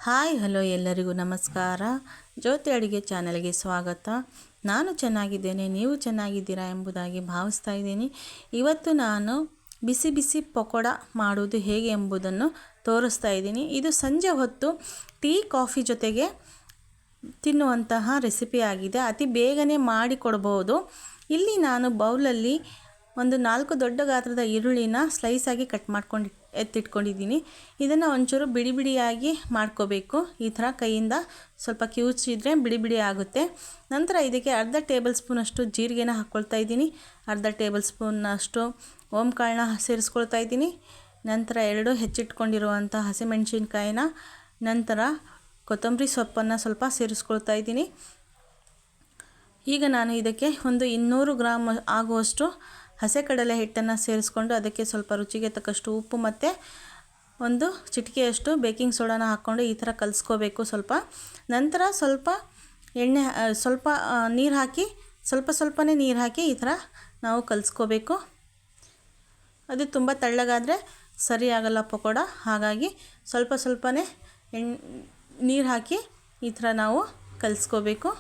Hi hello ಎಲ್ಲರಿಗೂ ನಮಸ್ಕಾರ. ಜ್ಯೋತಿ ಅಡುಗೆ ಚಾನಲ್ಗೆ ಸ್ವಾಗತ. ನಾನು ಚೆನ್ನಾಗಿದ್ದೇನೆ, ನೀವು ಚೆನ್ನಾಗಿದ್ದೀರಾ ಎಂಬುದಾಗಿ ಭಾವಿಸ್ತಾ ಇದ್ದೀನಿ. ಇವತ್ತು ನಾನು ಬಿಸಿ ಬಿಸಿ ಪಕೋಡ ಮಾಡುವುದು ಹೇಗೆ ಎಂಬುದನ್ನು ತೋರಿಸ್ತಾ ಇದ್ದೀನಿ. ಇದು ಸಂಜೆ ಹೊತ್ತು ಟೀ ಕಾಫಿ ಜೊತೆಗೆ ತಿನ್ನುವಂತಹ ರೆಸಿಪಿ ಆಗಿದೆ. ಅತಿ ಬೇಗನೆ ಮಾಡಿಕೊಡ್ಬೋದು. ಇಲ್ಲಿ ನಾನು ಬೌಲಲ್ಲಿ ಒಂದು 4 ದೊಡ್ಡ ಗಾತ್ರದ ಈರುಳ್ಳಿನ ಸ್ಲೈಸಾಗಿ ಕಟ್ ಮಾಡ್ಕೊಂಡು ಎತ್ತಿಟ್ಕೊಂಡಿದ್ದೀನಿ. ಇದನ್ನು ಒಂಚೂರು ಬಿಡಿ ಬಿಡಿಯಾಗಿ ಮಾಡ್ಕೋಬೇಕು. ಈ ಥರ ಕೈಯಿಂದ ಸ್ವಲ್ಪ ಕಿವುಚಿದ್ರೆ ಬಿಡಿ ಬಿಡಿ ಆಗುತ್ತೆ. ನಂತರ ಇದಕ್ಕೆ ಅರ್ಧ ಟೇಬಲ್ ಸ್ಪೂನಷ್ಟು ಜೀರಿಗೆನ ಹಾಕ್ಕೊಳ್ತಾ ಇದ್ದೀನಿ. ಅರ್ಧ ಟೇಬಲ್ ಸ್ಪೂನಷ್ಟು ಓಂಕಾಳನ್ನ ಸೇರಿಸ್ಕೊಳ್ತಾ ಇದ್ದೀನಿ. ನಂತರ 2 ಹೆಚ್ಚಿಟ್ಕೊಂಡಿರುವಂಥ ಹಸಿಮೆಣಸಿನ್ಕಾಯಿನ, ನಂತರ ಕೊತ್ತಂಬರಿ ಸೊಪ್ಪನ್ನು ಸ್ವಲ್ಪ ಸೇರಿಸ್ಕೊಳ್ತಾ ಇದ್ದೀನಿ. ಈಗ ನಾನು ಇದಕ್ಕೆ ಒಂದು 200 ಗ್ರಾಮ್ ಆಗುವಷ್ಟು ಹಸಿ ಕಡಲೆ ಹಿಟ್ಟನ್ನು ಸೇರಿಸ್ಕೊಂಡು ಅದಕ್ಕೆ ಸ್ವಲ್ಪ ರುಚಿಗೆ ತಕ್ಕಷ್ಟು ಉಪ್ಪು ಮತ್ತು ಒಂದು ಚಿಟಿಕೆಯಷ್ಟು ಬೇಕಿಂಗ್ ಸೋಡಾನ ಹಾಕ್ಕೊಂಡು ಈ ಥರ ಕಲಿಸ್ಕೋಬೇಕು ಸ್ವಲ್ಪ. ನಂತರ ಸ್ವಲ್ಪ ಎಣ್ಣೆ ನೀರು ಹಾಕಿ ಸ್ವಲ್ಪನೇ ನೀರು ಹಾಕಿ ಈ ಥರ ನಾವು ಕಲಿಸ್ಕೋಬೇಕು. ಅದು ತುಂಬ ತೆಳ್ಳಗಾದರೆ ಸರಿ ಆಗಲ್ಲ ಪಕೋಡ. ಹಾಗಾಗಿ ಸ್ವಲ್ಪನೇ ನೀರು ಹಾಕಿ ಈ ಥರ ನಾವು ಕಲಿಸ್ಕೋಬೇಕು.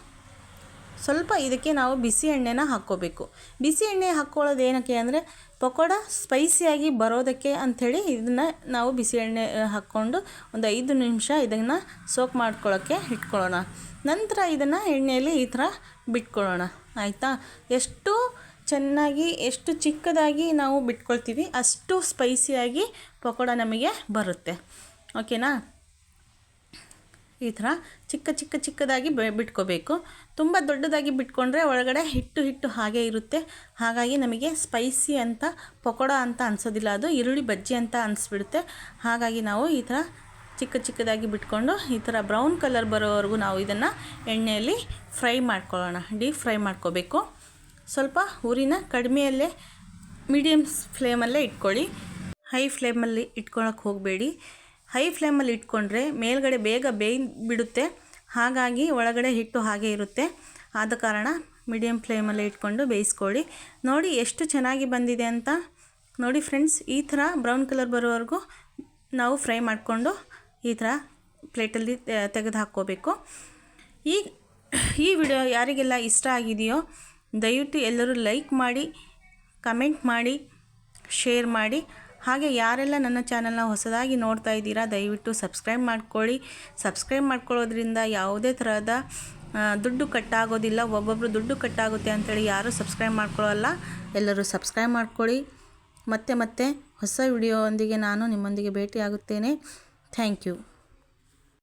ಸ್ವಲ್ಪ ಇದಕ್ಕೆ ನಾವು ಬಿಸಿ ಎಣ್ಣೆನ ಹಾಕ್ಕೋಬೇಕು. ಬಿಸಿ ಎಣ್ಣೆ ಹಾಕ್ಕೊಳ್ಳೋದು ಏನಕ್ಕೆ ಅಂದರೆ ಪಕೋಡ ಸ್ಪೈಸಿಯಾಗಿ ಬರೋದಕ್ಕೆ ಅಂಥೇಳಿ ಇದನ್ನು ನಾವು ಬಿಸಿ ಎಣ್ಣೆ ಹಾಕ್ಕೊಂಡು ಒಂದು 5 ನಿಮಿಷ ಇದನ್ನು ಸೋಕ್ ಮಾಡ್ಕೊಳ್ಳೋಕ್ಕೆ ಇಟ್ಕೊಳ್ಳೋಣ. ನಂತರ ಇದನ್ನು ಎಣ್ಣೆಯಲ್ಲಿ ಈ ಥರ ಬಿಟ್ಕೊಳ್ಳೋಣ. ಆಯಿತಾ? ಎಷ್ಟು ಚೆನ್ನಾಗಿ ಎಷ್ಟು ಚಿಕ್ಕದಾಗಿ ನಾವು ಬಿಟ್ಕೊಳ್ತೀವಿ ಅಷ್ಟು ಸ್ಪೈಸಿಯಾಗಿ ಪಕೋಡ ನಮಗೆ ಬರುತ್ತೆ. ಓಕೆನಾ? ಈ ಥರ ಚಿಕ್ಕದಾಗಿ ಬಿಟ್ಕೋಬೇಕು. ತುಂಬ ದೊಡ್ಡದಾಗಿ ಬಿಟ್ಕೊಂಡ್ರೆ ಒಳಗಡೆ ಹಿಟ್ಟು ಹಾಗೆ ಇರುತ್ತೆ. ಹಾಗಾಗಿ ನಮಗೆ ಸ್ಪೈಸಿ ಅಂತ ಪಕೋಡ ಅಂತ ಅನಿಸೋದಿಲ್ಲ, ಅದು ಈರುಳ್ಳಿ ಬಜ್ಜಿ ಅಂತ ಅನಿಸ್ಬಿಡುತ್ತೆ. ಹಾಗಾಗಿ ನಾವು ಈ ಥರ ಚಿಕ್ಕದಾಗಿ ಬಿಟ್ಕೊಂಡು ಈ ಥರ ಬ್ರೌನ್ ಕಲರ್ ಬರೋವರೆಗೂ ನಾವು ಇದನ್ನು ಎಣ್ಣೆಯಲ್ಲಿ ಫ್ರೈ ಮಾಡ್ಕೊಳ್ಳೋಣ. ಡೀಪ್ ಫ್ರೈ ಮಾಡ್ಕೋಬೇಕು. ಸ್ವಲ್ಪ ಊರಿನ ಕಡಿಮೆಯಲ್ಲೇ ಮೀಡಿಯಮ್ ಫ್ಲೇಮಲ್ಲೇ ಇಟ್ಕೊಳ್ಳಿ. ಹೈ ಫ್ಲೇಮಲ್ಲಿ ಇಟ್ಕೊಳ್ಳೋಕೆ ಹೋಗಬೇಡಿ. ಹೈ ಫ್ಲೇಮಲ್ಲಿ ಇಟ್ಕೊಂಡ್ರೆ ಮೇಲ್ಗಡೆ ಬೇಗ ಬಿಡುತ್ತೆ. ಹಾಗಾಗಿ ಒಳಗಡೆ ಹಿಟ್ಟು ಹಾಗೆ ಇರುತ್ತೆ. ಆದ ಕಾರಣ ಮೀಡಿಯಮ್ ಫ್ಲೇಮಲ್ಲಿ ಇಟ್ಕೊಂಡು ಬೇಯಿಸ್ಕೊಳ್ಳಿ. ನೋಡಿ ಎಷ್ಟು ಚೆನ್ನಾಗಿ ಬಂದಿದೆ ಅಂತ. ನೋಡಿ ಫ್ರೆಂಡ್ಸ್, ಈ ಥರ ಬ್ರೌನ್ ಕಲರ್ ಬರೋವರೆಗೂ ನಾವು ಫ್ರೈ ಮಾಡಿಕೊಂಡು ಈ ಥರ ಪ್ಲೇಟಲ್ಲಿ ತೆಗೆದು ಹಾಕ್ಕೋಬೇಕು. ಈ ವಿಡಿಯೋ ಯಾರಿಗೆಲ್ಲ ಇಷ್ಟ ಆಗಿದೆಯೋ ದಯವಿಟ್ಟು ಎಲ್ಲರೂ ಲೈಕ್ ಮಾಡಿ, ಕಮೆಂಟ್ ಮಾಡಿ, ಶೇರ್ ಮಾಡಿ. ಹಾಗೆ ಯಾರೆಲ್ಲ ನನ್ನ ಚಾನಲ್ನ ಹೊಸದಾಗಿ ನೋಡ್ತಾ ಇದ್ದೀರಾ ದಯವಿಟ್ಟು ಸಬ್ಸ್ಕ್ರೈಬ್ ಮಾಡ್ಕೊಳ್ಳಿ. ಸಬ್ಸ್ಕ್ರೈಬ್ ಮಾಡ್ಕೊಳ್ಳೋದ್ರಿಂದ ಯಾವುದೇ ಥರದ ದುಡ್ಡು ಕಟ್ಟಾಗೋದಿಲ್ಲ. ಒಬ್ಬೊಬ್ಬರು ದುಡ್ಡು ಕಟ್ಟಾಗುತ್ತೆ ಅಂಥೇಳಿ ಯಾರೂ ಸಬ್ಸ್ಕ್ರೈಬ್ ಮಾಡ್ಕೊಳ್ಳೋಲ್ಲ. ಎಲ್ಲರೂ ಸಬ್ಸ್ಕ್ರೈಬ್ ಮಾಡ್ಕೊಳ್ಳಿ. ಮತ್ತೆ ಹೊಸ ವಿಡಿಯೋ ಒಂದಿಗೆ ನಾನು ನಿಮ್ಮೊಂದಿಗೆ ಭೇಟಿಯಾಗುತ್ತೇನೆ. Thank you.